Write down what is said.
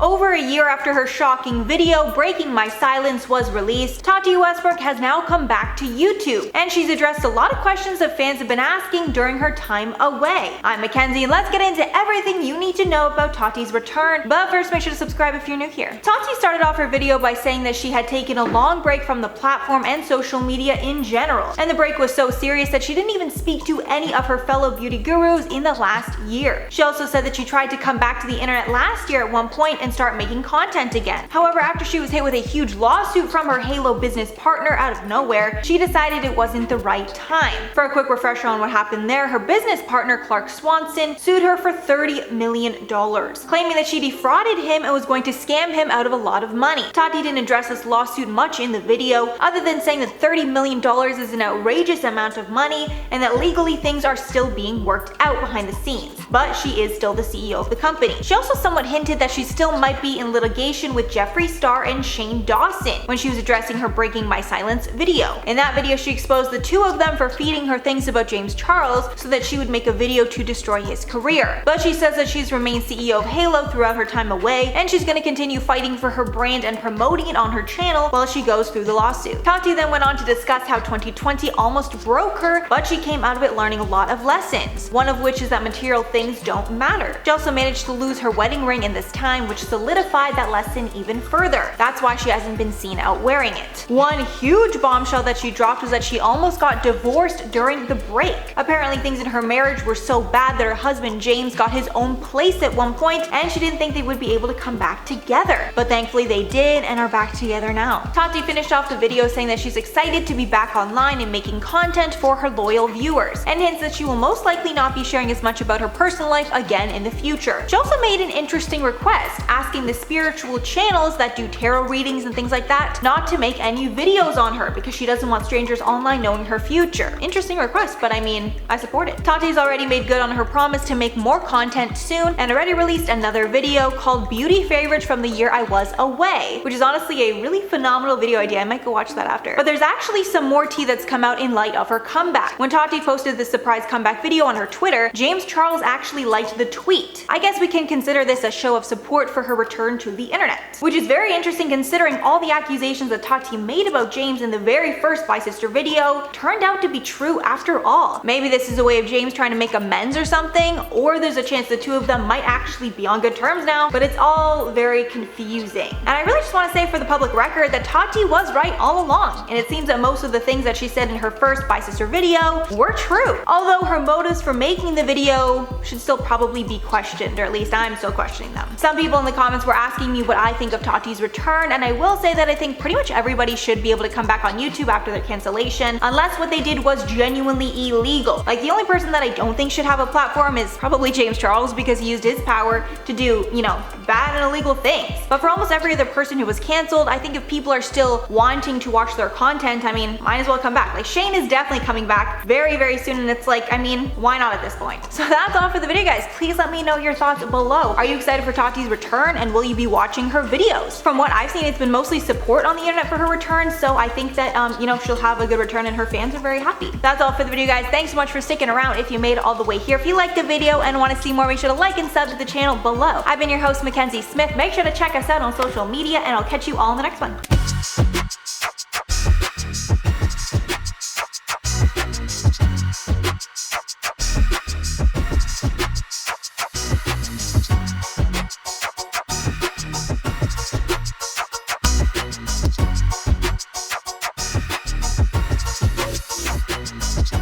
Over a year after her shocking video, Breaking My Silence, was released, Tati Westbrook has now come back to YouTube, and she's addressed a lot of questions that fans have been asking during her time away. I'm Mackenzie, and let's get into everything you need to know about Tati's return, but first make sure to subscribe if you're new here. Tati started off her video by saying that she had taken a long break from the platform and social media in general, and the break was so serious that she didn't even speak to any of her fellow beauty gurus in the last year. She also said that she tried to come back to the internet last year at one point and start making content again. However, after she was hit with a huge lawsuit from her Halo business partner out of nowhere, she decided it wasn't the right time. For a quick refresher on what happened there, her business partner Clark Swanson sued her for $30 million, claiming that she defrauded him and was going to scam him out of a lot of money. Tati didn't address this lawsuit much in the video, other than saying that $30 million is an outrageous amount of money and that legally things are still being worked out behind the scenes, but she is still the CEO of the company. She also somewhat hinted that she still might be in litigation with Jeffree Star and Shane Dawson when she was addressing her Breaking My Silence video. In that video, she exposed the two of them for feeding her things about James Charles so that she would make a video to destroy his career. But she says that she's remained CEO of Halo throughout her time away, and she's going to continue fighting for her brand and promoting it on her channel while she goes through the lawsuit. Tati then went on to discuss how 2020 almost broke her, but she came out of it learning a lot of lessons, one of which is that material things don't matter. She also managed to lose her wedding ring in this time, which solidified that lesson even further. That's why she hasn't been seen out wearing it. One huge bombshell that she dropped was that she almost got divorced during the break. Apparently things in her marriage were so bad that her husband James got his own place at one point, and she didn't think they would be able to come back together. But thankfully they did and are back together now. Tati finished off the video saying that she's excited to be back online and making content for her loyal viewers, and hints that she will most likely not be sharing as much about her personal life again in the future. She also made an interesting request, asking the spiritual channels that do tarot readings and things like that not to make any videos on her because she doesn't want strangers online knowing her future. Interesting request, but I mean, I support it. Tati's already made good on her promise to make more content soon and already released another video called Beauty Favorites from the Year I Was Away, which is honestly a really phenomenal video idea. I might go watch that after. But there's actually some more tea that's come out in light of her comeback. When Tati posted this surprise comeback video on her Twitter, James Charles actually liked the tweet. I guess we can consider this a show of support for her return to the internet, which is very interesting considering all the accusations that Tati made about James in the very first By Sister video turned out to be true after all. Maybe this is a way of James trying to make amends or something, or there's a chance the two of them might actually be on good terms now, but it's all very confusing. And I really just want to say for the public record that Tati was right all along, and it seems that most of the things that she said in her first By Sister video were true, although her motives for making the video should still probably be questioned, or at least I'm still questioning them. Some people in the comments were asking me what I think of Tati's return, and I will say that I think pretty much everybody should be able to come back on YouTube after their cancellation, unless what they did was genuinely illegal. Like, the only person that I don't think should have a platform is probably James Charles, because he used his power to do, you know, bad and illegal things. But for almost every other person who was canceled, I think if people are still wanting to watch their content, I mean, might as well come back. Like, Shane is definitely coming back very, very soon, and it's like, I mean, why not at this point? So that's all for the video, guys. Please let me know your thoughts below. Are you excited for Tati's return, and will you be watching her videos? From what I've seen, it's been mostly support on the internet for her return, so I think that, you know, she'll have a good return and her fans are very happy. That's all for the video, guys. Thanks so much for sticking around if you made it all the way here. If you liked the video and want to see more, make sure to like and sub to the channel below. I've been your host, Mackenzie Smith. Make sure to check us out on social media, and I'll catch you all in the next one.